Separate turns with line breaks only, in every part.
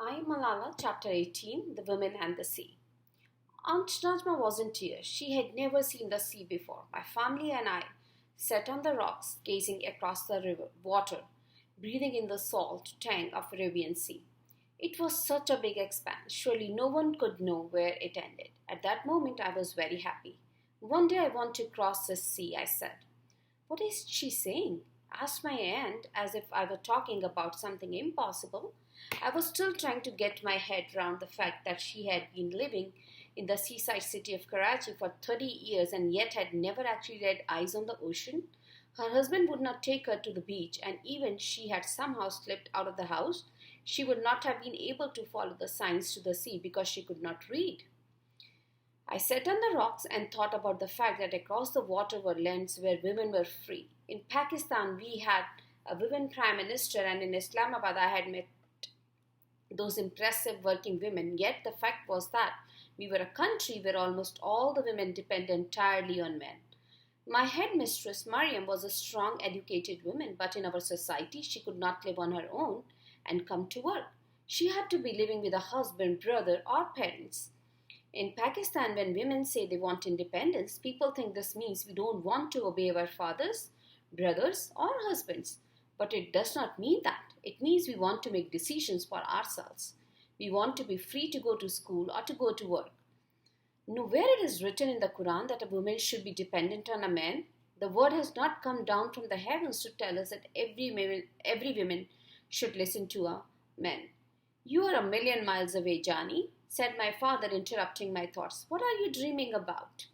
Am Malala Chapter 18, The Women and the Sea. Aunt Najma wasn't here. She had never seen the sea before. My family and I sat on the rocks, gazing across the water, breathing in the salt tang of Arabian Sea. It was such a big expanse. Surely no one could know where it ended. At that moment, I was very happy. One day I want to cross the sea, I said. What is she saying? Asked my aunt as if I were talking about something impossible. I was still trying to get my head round the fact that she had been living in the seaside city of Karachi for 30 years and yet had never actually laid eyes on the ocean. Her husband would not take her to the beach, and even she had somehow slipped out of the house, she would not have been able to follow the signs to the sea because she could not read. I sat on the rocks and thought about the fact that across the water were lands where women were free. In Pakistan, we had a women prime minister, and in Islamabad, I had met those impressive working women. Yet the fact was that we were a country where almost all the women depend entirely on men. My headmistress, Mariam, was a strong, educated woman, but in our society, she could not live on her own and come to work. She had to be living with a husband, brother, or parents. In Pakistan, when women say they want independence, people think this means we don't want to obey our fathers, brothers, or husbands. But it does not mean that. It means we want to make decisions for ourselves. We want to be free to go to school or to go to work. Nowhere it is written in the Quran that a woman should be dependent on a man. The word has not come down from the heavens to tell us that every woman should listen to a man. You are a million miles away, Johnny, said my father, interrupting my thoughts. What are you dreaming about?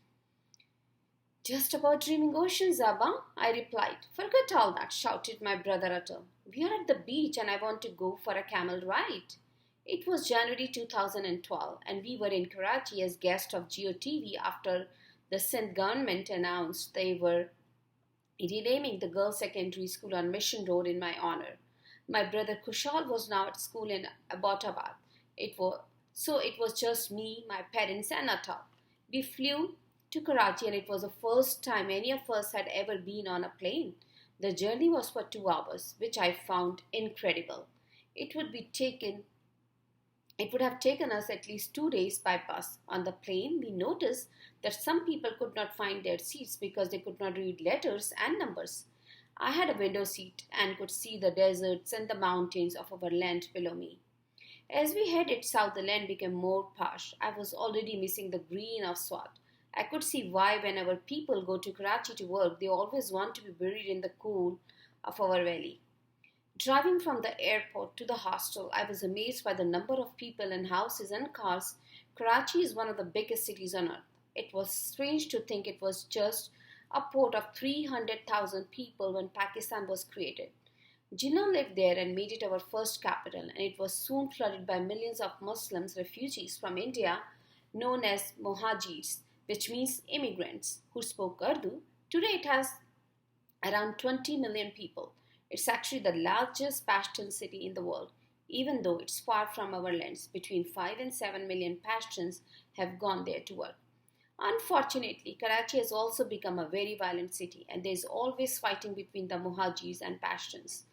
Just about dreaming oceans, Abba, I replied. Forget all that, shouted my brother Atal. We are at the beach and I want to go for a camel ride. It was January 2012 and we were in Karachi as guests of GeoTV after the Sindh government announced they were renaming the girls' secondary school on Mission Road in my honor. My brother Kushal was now at school in Abbottabad. It was just me, my parents, and Atal. We flew to Karachi, and it was the first time any of us had ever been on a plane. The journey was for 2 hours, which I found incredible. It would have taken us at least 2 days by bus. On the plane, we noticed that some people could not find their seats because they could not read letters and numbers. I had a window seat and could see the deserts and the mountains of our land below me. As we headed south, the land became more parched. I was already missing the green of Swat. I could see why whenever people go to Karachi to work, they always want to be buried in the cool of our valley. Driving from the airport to the hostel, I was amazed by the number of people and houses and cars. Karachi is one of the biggest cities on earth. It was strange to think it was just a port of 300,000 people when Pakistan was created. Jinnah lived there and made it our first capital, and it was soon flooded by millions of Muslims refugees from India known as Muhajirs, which means immigrants who spoke Urdu. Today it has around 20 million people. It's actually the largest Pashtun city in the world, even though it's far from our lands. Between 5 and 7 million Pashtuns have gone there to work. Unfortunately, Karachi has also become a very violent city, and there is always fighting between the Muhajirs and Pashtuns.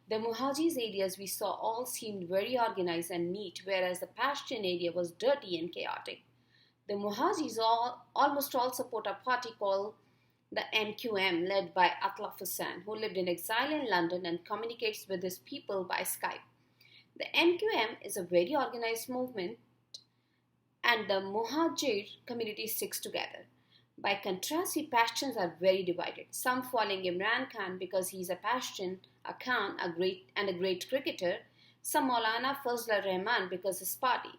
The Muhajirs areas we saw all seemed very organized and neat, whereas the Pashtun area was dirty and chaotic. The Muhajirs almost all support a party called the MQM, led by Atlaf Hussain, who lived in exile in London and communicates with his people by Skype. The MQM is a very organized movement, and the Muhajir community sticks together. By contrast, the Pashtuns are very divided, some following Imran Khan because he is a Pashtun, a Khan, a great cricketer, some Maulana Fazlur Rahman because his party.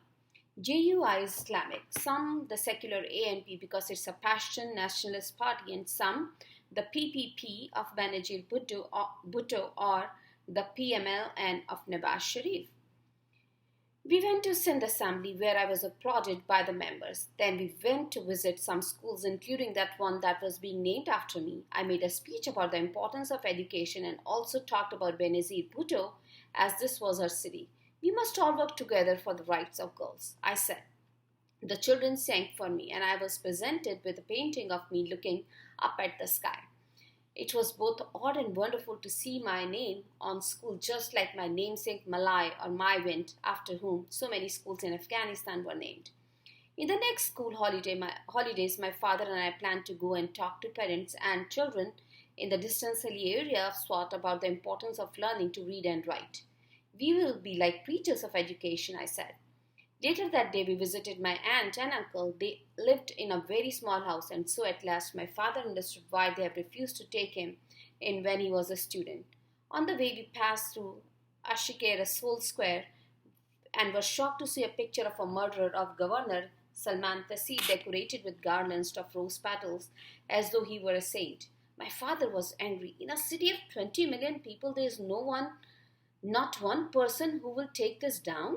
JUI is Islamic, some the secular ANP because it's a Pashtun nationalist party, and some the PPP of Benazir Bhutto or the PMLN of Nawaz Sharif. We went to Sindh Assembly where I was applauded by the members. Then we went to visit some schools, including that one that was being named after me. I made a speech about the importance of education and also talked about Benazir Bhutto as this was her city. We must all work together for the rights of girls, I said. The children sang for me, and I was presented with a painting of me looking up at the sky. It was both odd and wonderful to see my name on school, just like my namesake Malai or Maiwent, after whom so many schools in Afghanistan were named. In the next school holidays, my father and I planned to go and talk to parents and children in the distant hilly area of Swat about the importance of learning to read and write. We will be like preachers of education, I said. Later that day, we visited my aunt and uncle. They lived in a very small house, and so at last my father understood why they had refused to take him in when he was a student. On the way, we passed through Ashikera Soul Square and were shocked to see a picture of a murderer of Governor Salman Taseer decorated with garlands of rose petals as though he were a saint. My father was angry. In a city of 20 million people, there is not one person who will take this down.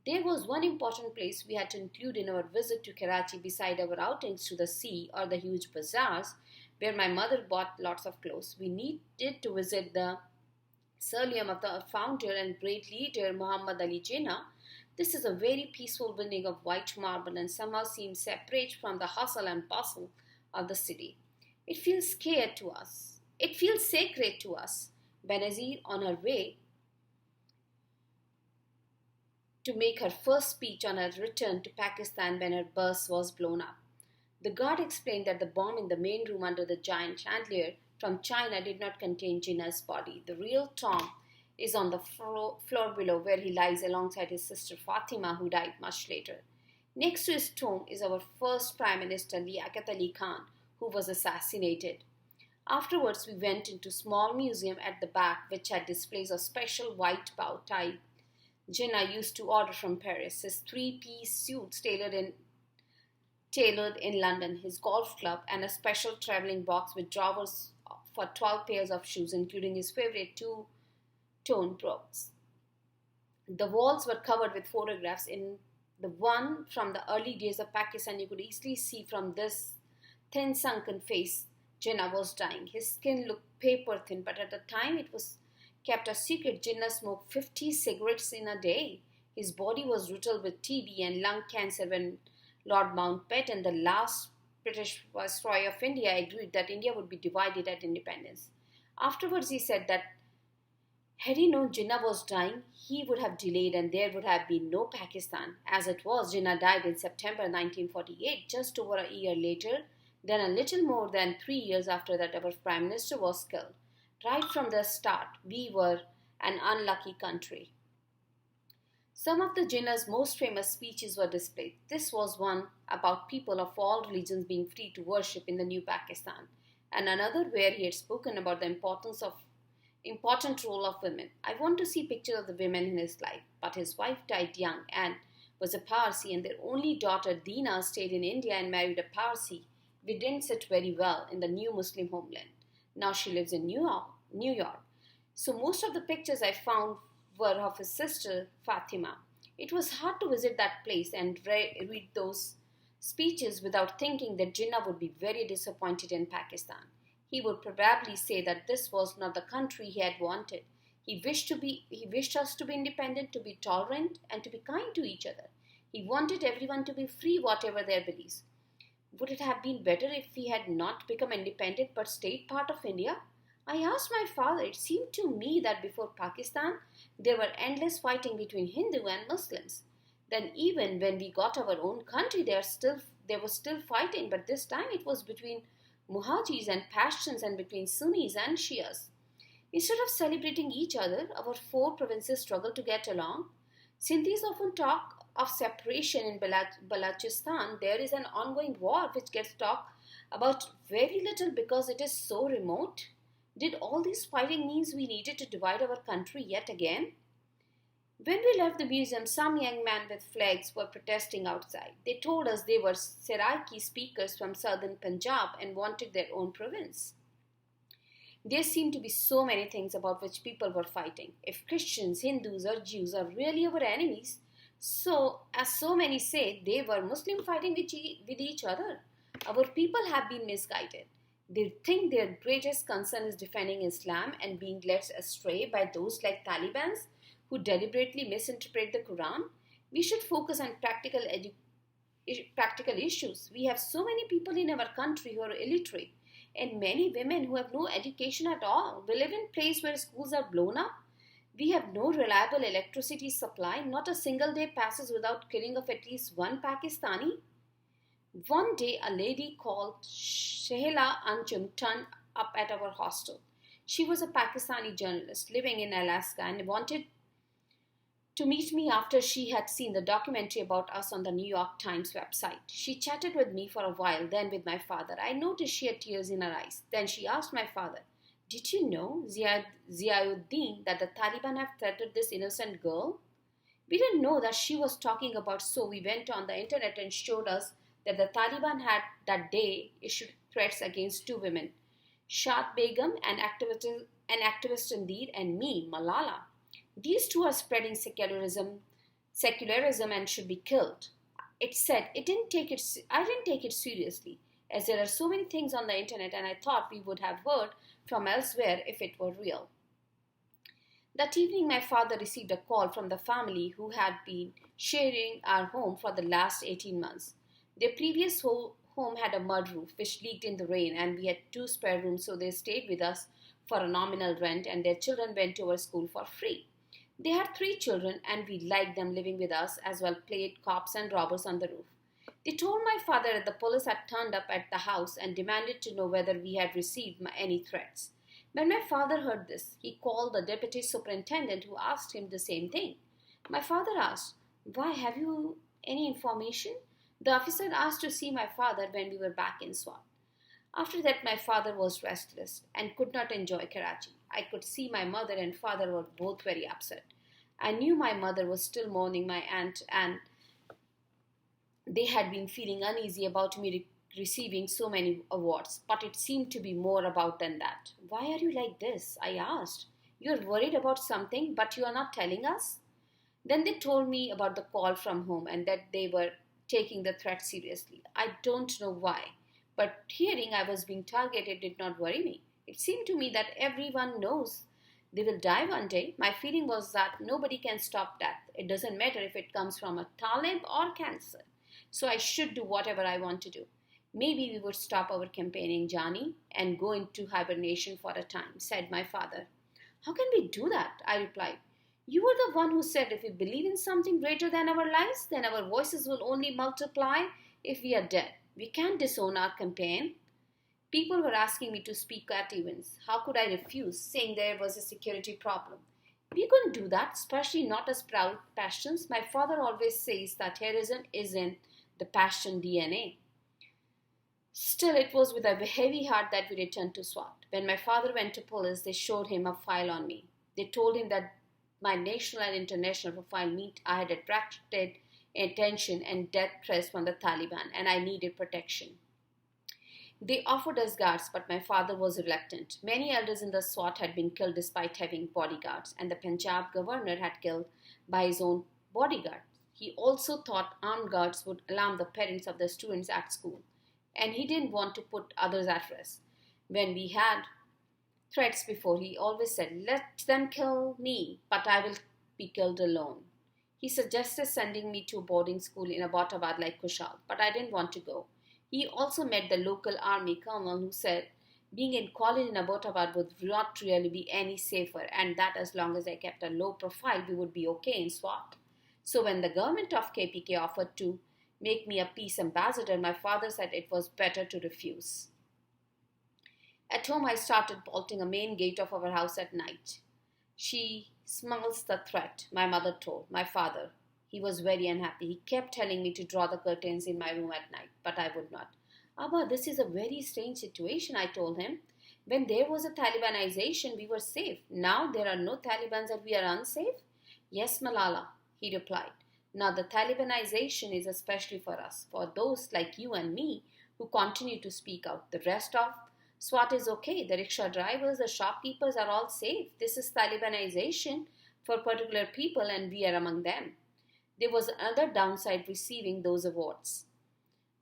There was one important place we had to include in our visit to Karachi beside our outings to the sea or the huge bazaars where my mother bought lots of clothes. We needed to visit the Mausoleum of the founder and great leader Muhammad Ali Jinnah. This is a very peaceful building of white marble and somehow seems separate from the hustle and bustle of the city. It feels scared to us. It feels sacred to us. Benazir, on her way to make her first speech on her return to Pakistan when her bus was blown up. The guard explained that the bomb in the main room under the giant chandelier from China did not contain Jinnah's body. The real tomb is on the floor below, where he lies alongside his sister Fatima, who died much later. Next to his tomb is our first Prime Minister Liaquat Ali Khan, who was assassinated. Afterwards, we went into a small museum at the back, which had displays of special white bow tie Jinnah used to order from Paris, his three-piece suits tailored in London, his golf club, and a special traveling box with drawers for 12 pairs of shoes, including his favorite two-tone brogues. The walls were covered with photographs. In the one from the early days of Pakistan, you could easily see from this thin, sunken face, Jinnah was dying. His skin looked paper thin, but at the time it was kept a secret. Jinnah smoked 50 cigarettes in a day. His body was riddled with TB and lung cancer when Lord Mountbatten, the last British Viceroy of India, agreed that India would be divided at independence. Afterwards, he said that had he known Jinnah was dying, he would have delayed and there would have been no Pakistan. As it was, Jinnah died in September 1948, just over a year later. Then a little more than 3 years after that, our Prime Minister was killed. Right from the start, we were an unlucky country. Some of the Jinnah's most famous speeches were displayed. This was one about people of all religions being free to worship in the new Pakistan, and another where he had spoken about the important role of women. I want to see pictures of the women in his life, but his wife died young and was a Parsi, and their only daughter Dina stayed in India and married a Parsi. We didn't sit very well in the new Muslim homeland. Now she lives in New York. So most of the pictures I found were of his sister Fatima. It was hard to visit that place and read those speeches without thinking that Jinnah would be very disappointed in Pakistan. He would probably say that this was not the country he had wanted. He wished us to be independent, to be tolerant, and to be kind to each other. He wanted everyone to be free, whatever their beliefs. Would it have been better if he had not become independent but stayed part of India? I asked my father. It seemed to me that before Pakistan, there were endless fighting between Hindu and Muslims. Then even when we got our own country, there was still fighting, but this time it was between Muhajirs and Pashtuns and between Sunnis and Shias. Instead of celebrating each other, our 4 provinces struggled to get along. Sindhis often talk of separation in Balochistan. There is an ongoing war which gets talked about very little because it is so remote. Did all this fighting means we needed to divide our country yet again? When we left the museum, some young men with flags were protesting outside. They told us they were Seraiki speakers from southern Punjab and wanted their own province. There seemed to be so many things about which people were fighting. If Christians, Hindus, or Jews are really our enemies, so as so many say, they were Muslim fighting with each other. Our people have been misguided. They think their greatest concern is defending Islam and being led astray by those like Talibans who deliberately misinterpret the Quran. We should focus on practical issues. We have so many people in our country who are illiterate. and many women who have no education at all. We live in a place where schools are blown up. We have no reliable electricity supply. Not a single day passes without killing of at least one Pakistani. One day, a lady called Shehla Anchum turned up at our hostel. She was a Pakistani journalist living in Alaska and wanted to meet me after she had seen the documentary about us on the New York Times website. She chatted with me for a while, then with my father. I noticed she had tears in her eyes. Then she asked my father, "Did you know, Ziauddin, that the Taliban have threatened this innocent girl?" We didn't know that she was talking about, so we went on the internet and showed us that the Taliban had that day issued threats against two women, Shad Begum, an activist indeed, and me, Malala. These two are spreading secularism and should be killed. It said I didn't take it seriously, as there are so many things on the internet, and I thought we would have heard from elsewhere if it were real. That evening, my father received a call from the family who had been sharing our home for the last 18 months. Their previous home had a mud roof which leaked in the rain, and we had 2 spare rooms, so they stayed with us for a nominal rent, and their children went to our school for free. They had 3 children, and we liked them living with us, as well played cops and robbers on the roof. They told my father that the police had turned up at the house and demanded to know whether we had received any threats. When my father heard this, he called the deputy superintendent, who asked him the same thing. My father asked, "Why, have you any information?" The officer asked to see my father when we were back in SWAT. After that, my father was restless and could not enjoy Karachi. I could see my mother and father were both very upset. I knew my mother was still mourning my aunt, and they had been feeling uneasy about me receiving so many awards, but it seemed to be more about than that. "Why are you like this?" I asked. "You're worried about something, but you are not telling us?" Then they told me about the call from home and that they were taking the threat seriously. I don't know why, but hearing I was being targeted did not worry me. It seemed to me that everyone knows they will die one day. My feeling was that nobody can stop death. It doesn't matter if it comes from a talib or cancer. So I should do whatever I want to do. "Maybe we would stop our campaigning, Johnny, and go into hibernation for a time," said my father. "How can we do that?" I replied. "You were the one who said if we believe in something greater than our lives, then our voices will only multiply if we are dead. We can't disown our campaign." People were asking me to speak at events. How could I refuse, saying there was a security problem? We couldn't do that, especially not as proud Pashtuns. My father always says that heroism is in the Pashtun DNA. Still, it was with a heavy heart that we returned to SWAT. When my father went to police, they showed him a file on me. They told him that my national and international profile meant I had attracted attention and death threats from the Taliban, and I needed protection. They offered us guards, but my father was reluctant. Many elders in the SWAT had been killed despite having bodyguards, and the Punjab governor had killed by his own bodyguard. He also thought armed guards would alarm the parents of the students at school, and he didn't want to put others at risk. When we had threats before, he always said, "Let them kill me, but I will be killed alone." He suggested sending me to a boarding school in Abbottabad like Kushal, but I didn't want to go. He also met the local army colonel who said being in college in Abbottabad would not really be any safer, and that as long as I kept a low profile, we would be okay in SWAT. So when the government of KPK offered to make me a peace ambassador, my father said it was better to refuse. At home, I started bolting a main gate of our house at night. "She smells the threat," my mother told my father. He was very unhappy. He kept telling me to draw the curtains in my room at night, but I would not. "Abba, this is a very strange situation," I told him. "When there was a Talibanization, we were safe. Now there are no Talibans and we are unsafe?" "Yes, Malala," he replied. "Now the Talibanization is especially for us, for those like you and me who continue to speak out. The rest of SWAT is okay. The rickshaw drivers, the shopkeepers are all safe. This is Talibanization for particular people, and we are among them." There was another downside receiving those awards.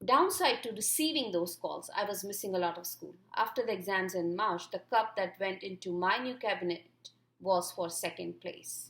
Downside to receiving those calls, I was missing a lot of school. After the exams in March, the cup that went into my new cabinet was for second place.